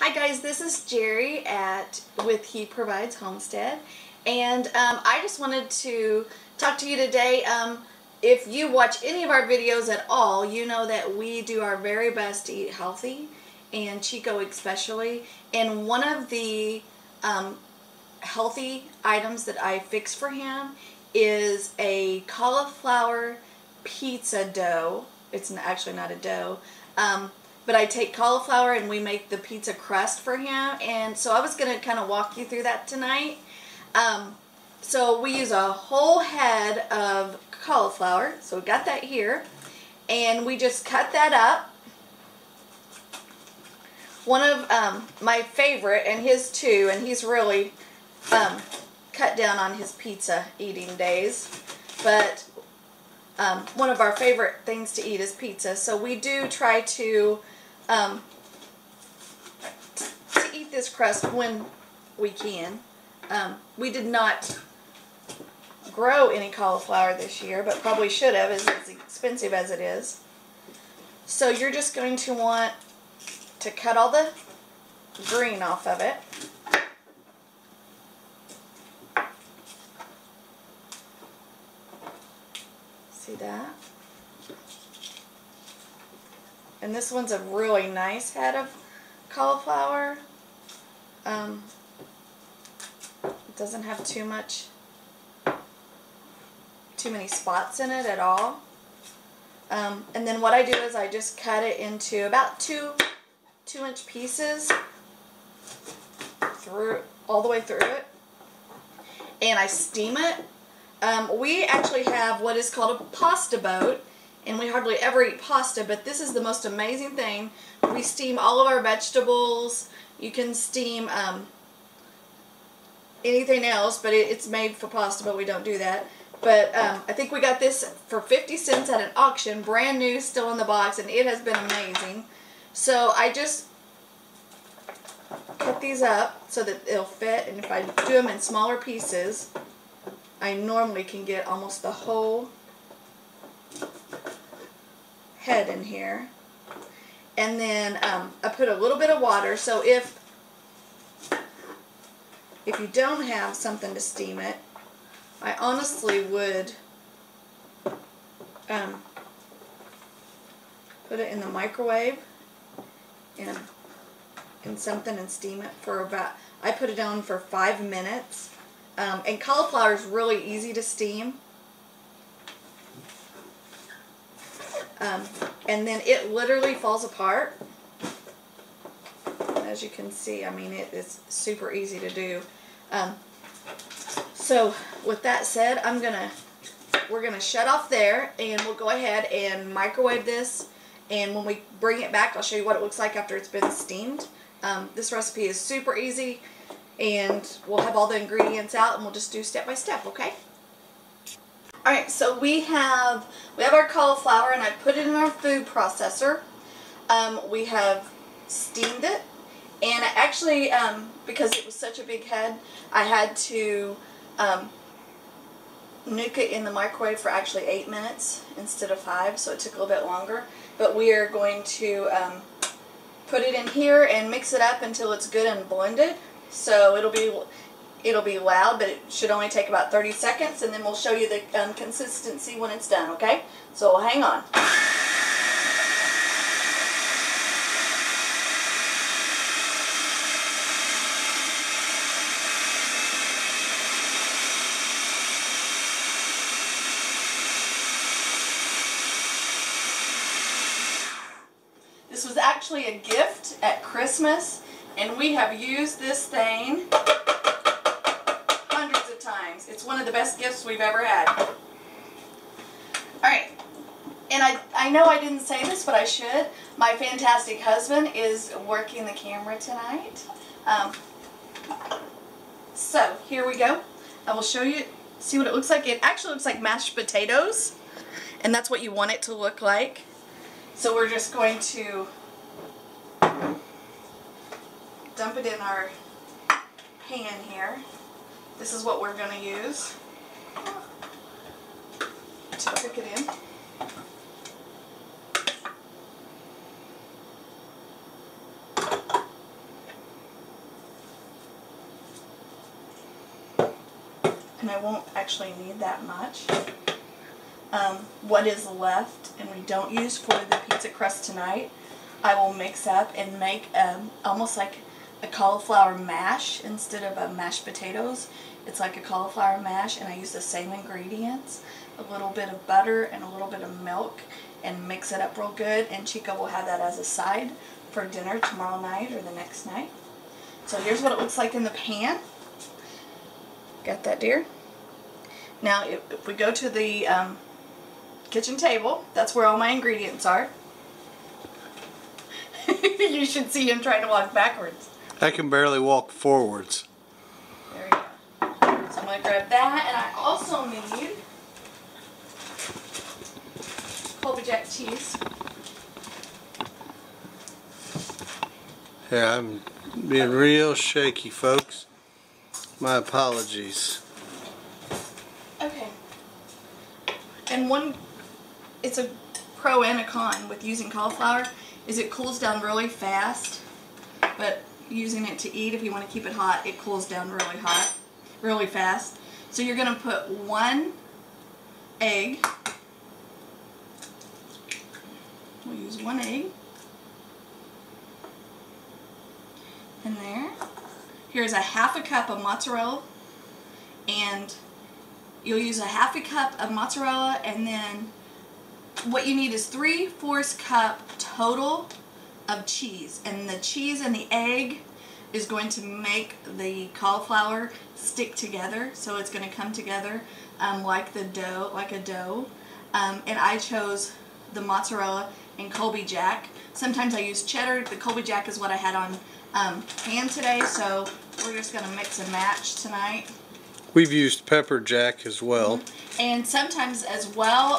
Hi guys, this is Jerry with He Provides Homestead, and I just wanted to talk to you today. If you watch any of our videos at all, you know that we do our very best to eat healthy, and Chico especially. And one of the healthy items that I fix for him is a cauliflower pizza dough. It's actually not a dough. But I take cauliflower and we make the pizza crust for him, and so I was going to kind of walk you through that tonight. So we use a whole head of cauliflower, so we got that here, and we just cut that up. One of my favorite, and his too, and he's really cut down on his pizza eating days, but one of our favorite things to eat is pizza, so we do try to eat this crust when we can. We did not grow any cauliflower this year, but probably should have, as expensive as it is. So you're just going to want to cut all the green off of it. See that? And this one's a really nice head of cauliflower. It doesn't have too many spots in it at all. And then what I do is I just cut it into about 2-inch pieces all the way through it, and I steam it. We actually have what is called a pasta boat, and we hardly ever eat pasta, but this is the most amazing thing. We steam all of our vegetables. You can steam anything else, but it's made for pasta, but we don't do that. But I think we got this for 50 cents at an auction, brand new, still in the box, and it has been amazing. So I just cut these up so that it'll fit, and if I do them in smaller pieces, I normally can get almost the whole head in here. And then I put a little bit of water, so if you don't have something to steam it, I honestly would put it in the microwave in something and steam it for about, I put it on for 5 minutes. And cauliflower is really easy to steam. And then it literally falls apart. As you can see, I mean, it is super easy to do. So with that said, we're gonna shut off there, and we'll go ahead and microwave this, and when we bring it back, I'll show you what it looks like after it's been steamed. This recipe is super easy, and we'll have all the ingredients out, and we'll just do step by step, okay? Alright, so we have our cauliflower, and I put it in our food processor. We have steamed it, and I actually, because it was such a big head, I had to nuke it in the microwave for actually 8 minutes instead of 5, so it took a little bit longer. But we are going to put it in here and mix it up until it's good and blended. So it'll be loud, but it should only take about 30 seconds, and then we'll show you the consistency when it's done, okay? So hang on. This was actually a gift at Christmas, and we have used this thing hundreds of times. It's one of the best gifts we've ever had. Alright, and I know I didn't say this, but I should. My fantastic husband is working the camera tonight. So, here we go. I will show you, see what it looks like. It actually looks like mashed potatoes, and that's what you want it to look like. So we're just going to dump it in our pan here. This is what we're going to use to cook it in. and I won't actually need that much. What is left and we don't use for the pizza crust tonight, I will mix up and make almost like a cauliflower mash instead of mashed potatoes. It's like a cauliflower mash, and I use the same ingredients, a little bit of butter and a little bit of milk, and mix it up real good, and Chica will have that as a side for dinner tomorrow night or the next night. So here's what it looks like in the pan. Got that, dear? Now if we go to the kitchen table, that's where all my ingredients are. You should see him trying to walk backwards. I can barely walk forwards. There you go. So I'm going to grab that, and I also need Colby Jack cheese. Yeah, I'm being real shaky, folks. My apologies. Okay. And it's a pro and a con with using cauliflower, is it cools down really fast, but using it to eat, if you want to keep it hot, it cools down really fast. So you're going to put 1 egg. We'll use 1 egg in there. Here's a 1/2 cup of mozzarella, and you'll use a 1/2 cup of mozzarella, and then what you need is 3/4 cup total of cheese, and the cheese and the egg is going to make the cauliflower stick together, so it's going to come together like a dough. And I chose the mozzarella and Colby Jack. Sometimes I use cheddar. The Colby Jack is what I had on hand today, so we're just going to mix and match tonight. We've used pepper jack as well. Mm-hmm. And sometimes as well,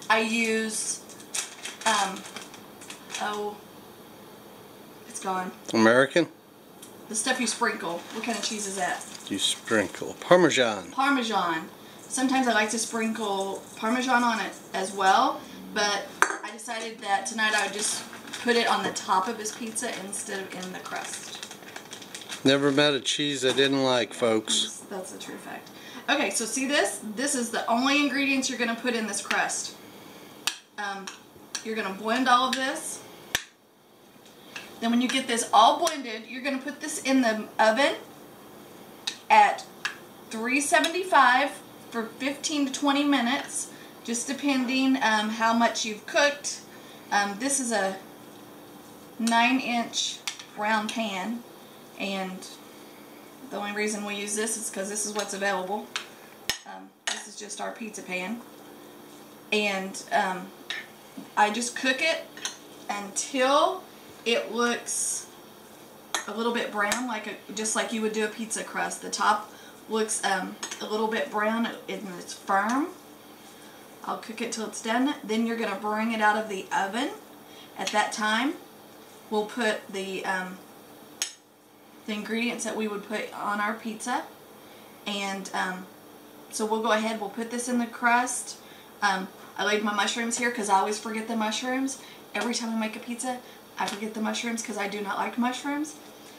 I use it's gone. American? The stuff you sprinkle. What kind of cheese is that? You sprinkle Parmesan. Parmesan. Sometimes I like to sprinkle Parmesan on it as well, but I decided that tonight I would just put it on the top of his pizza instead of in the crust. Never met a cheese I didn't like, folks. That's a true fact. Okay, so see this? This is the only ingredients you're going to put in this crust. You're going to blend all of this. Then when you get this all blended, you're going to put this in the oven at 375 for 15 to 20 minutes, just depending how much you've cooked. This is a 9-inch round pan, and the only reason we use this is because this is what's available. This is just our pizza pan, and I just cook it until it looks a little bit brown, just like you would do a pizza crust. The top looks a little bit brown and it's firm. I'll cook it till it's done. Then you're going to bring it out of the oven. At that time, we'll put the ingredients that we would put on our pizza, and so we'll go ahead. We'll put this in the crust. I laid my mushrooms here because I always forget the mushrooms. Every time I make a pizza, I forget the mushrooms because I do not like mushrooms.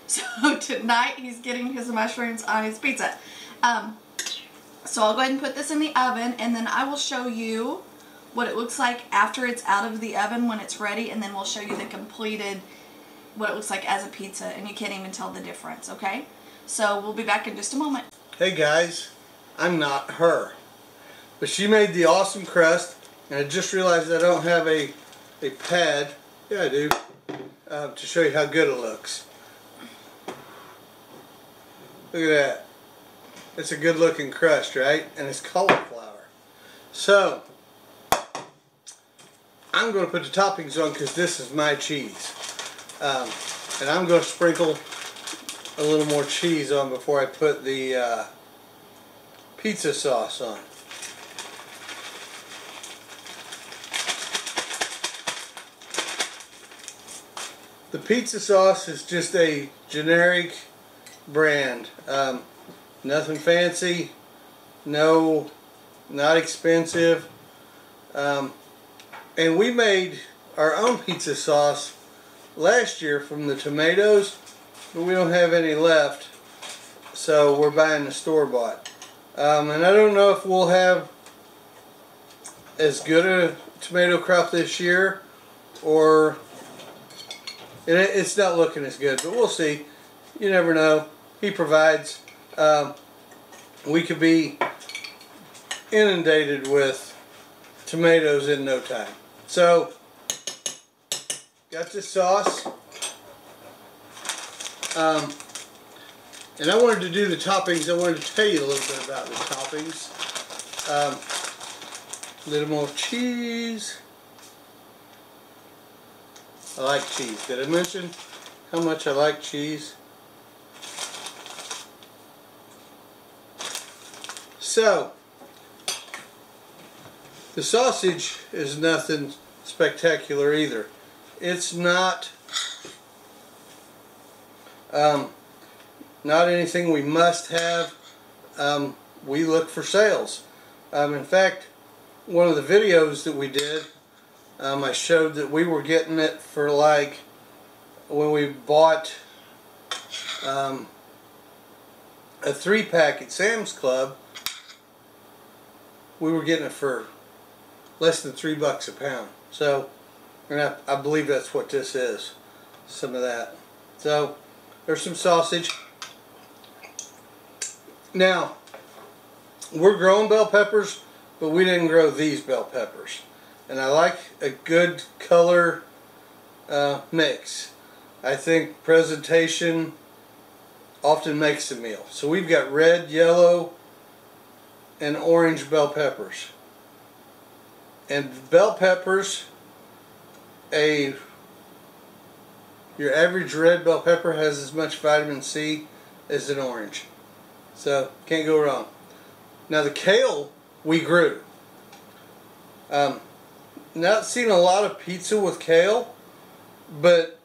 So tonight he's getting his mushrooms on his pizza. So I'll go ahead and put this in the oven, and then I will show you what it looks like after it's out of the oven when it's ready, and then we'll show you the completed, what it looks like as a pizza, and you can't even tell the difference, okay? So we'll be back in just a moment. Hey guys, I'm not her, but she made the awesome crust, and I just realized I don't have a pad, yeah I do, to show you how good it looks. Look at that. It's a good looking crust, right? And it's cauliflower. So, I'm going to put the toppings on because this is my cheese. And I'm going to sprinkle a little more cheese on before I put the pizza sauce on. The pizza sauce is just a generic brand. Nothing fancy, not expensive. And we made our own pizza sauce last year from the tomatoes, but we don't have any left, so we're buying the store-bought. And I don't know if we'll have as good a tomato crop this year, or it's not looking as good, but we'll see. You never know. He provides. We could be inundated with tomatoes in no time. So, got this sauce. And I wanted to do the toppings. I wanted to tell you a little bit about the toppings. A little more cheese. I like cheese. Did I mention how much I like cheese? So, the sausage is nothing spectacular either. It's not not anything we must have. We look for sales. In fact, one of the videos that we did, I showed that we were getting it for, like, when we bought a 3-pack at Sam's Club, we were getting it for less than $3 a pound. So, and I believe that's what this is. Some of that. So, there's some sausage. Now, we're growing bell peppers, but we didn't grow these bell peppers. And I like a good color mix. I think presentation often makes the meal. So we've got red, yellow, and orange bell peppers. And bell peppers, your average red bell pepper has as much vitamin C as an orange. So, can't go wrong. Now the kale we grew. Not seen a lot of pizza with kale, but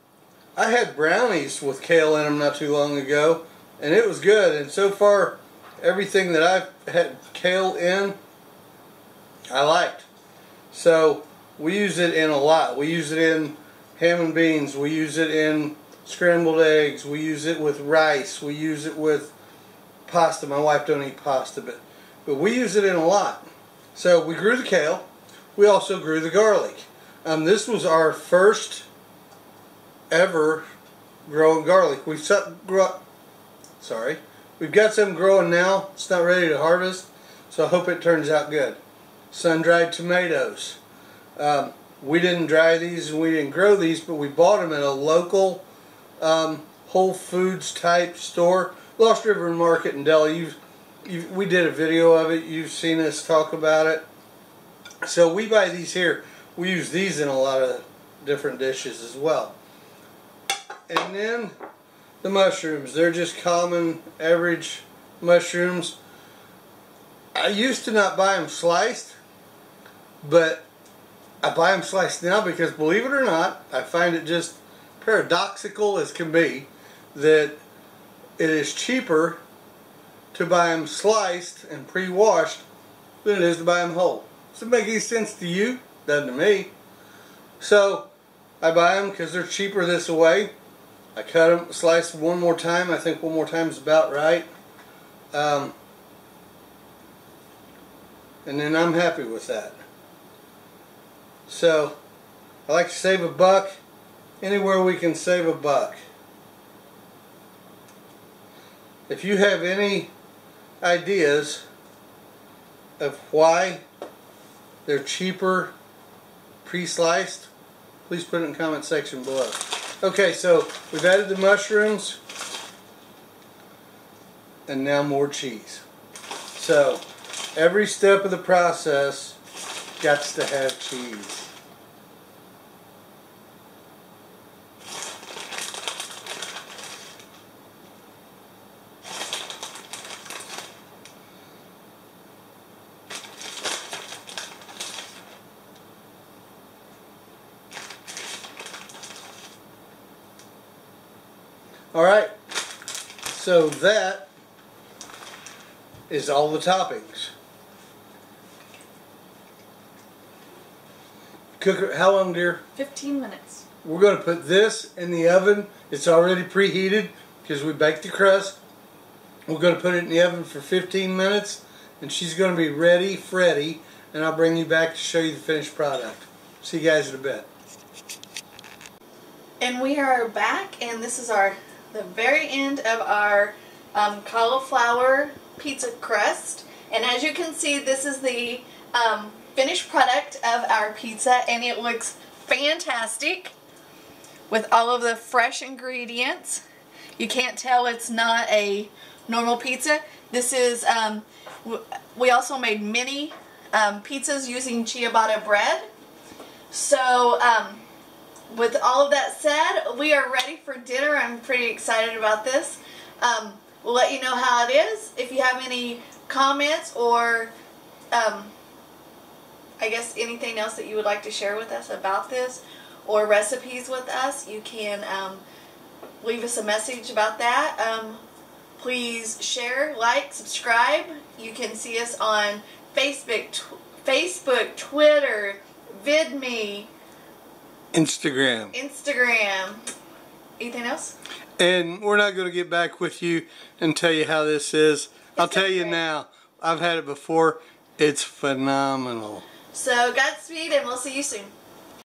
I had brownies with kale in them not too long ago, and it was good. And so far, everything that I've had kale in, I liked. So we use it in a lot. We use it in ham and beans. We use it in scrambled eggs. We use it with rice. We use it with pasta. My wife don't eat pasta, but we use it in a lot. So we grew the kale. We also grew the garlic. This was our first ever growing garlic. We've got some growing now. It's not ready to harvest, so I hope it turns out good. Sun-dried tomatoes. We didn't dry these and we didn't grow these, but we bought them at a local Whole Foods type store. Lost River Market in Delhi. We did a video of it. You've seen us talk about it. So we buy these here. We use these in a lot of different dishes as well. And then the mushrooms. They're just common, average mushrooms. I used to not buy them sliced, but I buy them sliced now because, believe it or not, I find it just paradoxical as can be that it is cheaper to buy them sliced and pre-washed than it is to buy them whole. Does it make any sense to you? Doesn't to me. So I buy them because they're cheaper this way. I cut them, slice them one more time. I think one more time is about right. And then I'm happy with that. So I like to save a buck anywhere we can save a buck. If you have any ideas of why they're cheaper pre-sliced, please put it in the comment section below. Okay, so we've added the mushrooms and now more cheese. So every step of the process gets to have cheese. Alright, so that is all the toppings. Cook it, how long, dear? 15 minutes. We're going to put this in the oven. It's already preheated because we baked the crust. We're going to put it in the oven for 15 minutes and she's going to be ready, Freddy, and I'll bring you back to show you the finished product. See you guys in a bit. And we are back, and this is the very end of our cauliflower pizza crust. And as you can see, this is the finished product of our pizza, and it looks fantastic with all of the fresh ingredients. You can't tell it's not a normal pizza. This is, we also made mini pizzas using ciabatta bread. So, with all of that said, we are ready for dinner. I'm pretty excited about this. We'll let you know how it is. If you have any comments or I guess anything else that you would like to share with us about this or recipes with us, you can leave us a message about that. Please share, like, subscribe. You can see us on Facebook, Twitter, Vidme, Instagram. Anything else? And we're not going to get back with you and tell you how this is. I'll tell you now. I've had it before. It's phenomenal. So Godspeed, and we'll see you soon.